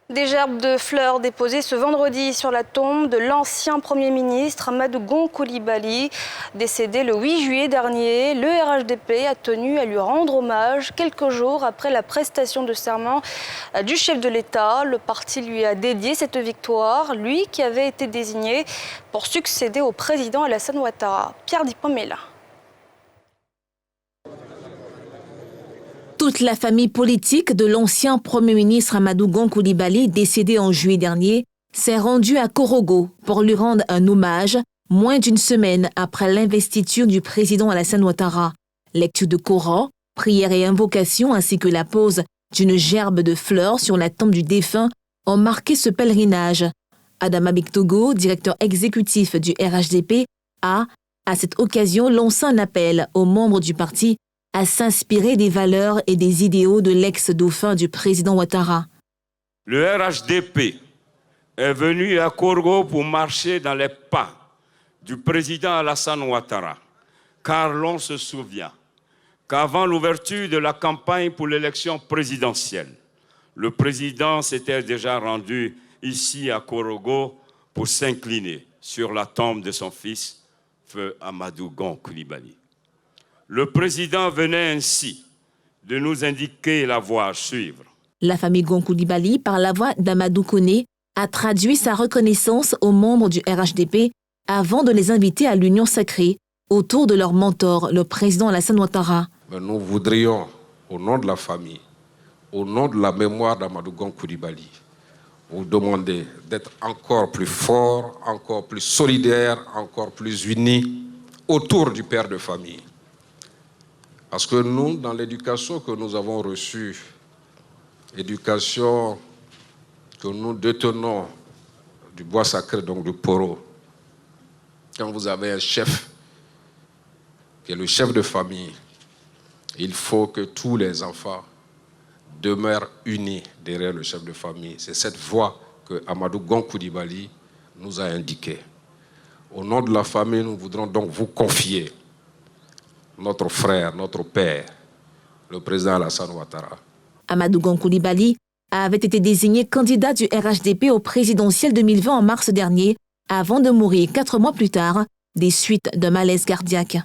Des gerbes de fleurs déposées ce vendredi sur la tombe de l'ancien Premier ministre Amadou Gon Coulibaly. Décédé le 8 juillet dernier, le RHDP a tenu à lui rendre hommage quelques jours après la prestation de serment du chef de l'État. Le parti lui a dédié cette victoire, lui qui avait été désigné pour succéder au président Alassane Ouattara. Pierre Dipomela. Toute la famille politique de l'ancien Premier ministre Amadou Gon Coulibaly, décédé en juillet dernier, s'est rendue à Korogo pour lui rendre un hommage, moins d'une semaine après l'investiture du président Alassane Ouattara. Lecture de Coran, prières et invocations ainsi que la pose d'une gerbe de fleurs sur la tombe du défunt ont marqué ce pèlerinage. Adama Bictogo, directeur exécutif du RHDP, a, à cette occasion, lancé un appel aux membres du parti à s'inspirer des valeurs et des idéaux de l'ex-dauphin du président Ouattara. Le RHDP est venu à Korogo pour marcher dans les pas du président Alassane Ouattara, car l'on se souvient qu'avant l'ouverture de la campagne pour l'élection présidentielle, le président s'était déjà rendu ici à Korogo pour s'incliner sur la tombe de son fils, feu Amadou Gon Coulibaly. Le président venait ainsi de nous indiquer la voie à suivre. La famille Gon Coulibaly, par la voix d'Amadou Koné, a traduit sa reconnaissance aux membres du RHDP avant de les inviter à l'union sacrée autour de leur mentor, le président Alassane Ouattara. Nous voudrions, au nom de la famille, au nom de la mémoire d'Amadou Gon Coulibaly, vous demander d'être encore plus fort, encore plus solidaire, encore plus unis autour du père de famille. Parce que nous, dans l'éducation que nous avons reçue, éducation que nous détenons du bois sacré, donc du Poro, quand vous avez un chef qui est le chef de famille, il faut que tous les enfants demeurent unis derrière le chef de famille. C'est cette voie que Amadou Gon Coulibaly nous a indiquée. Au nom de la famille, nous voudrons donc vous confier notre frère, notre père, le président Alassane Ouattara. Amadou Gon Coulibaly avait été désigné candidat du RHDP au présidentiel 2020 en mars dernier, avant de mourir 4 mois plus tard des suites d'un malaise cardiaque.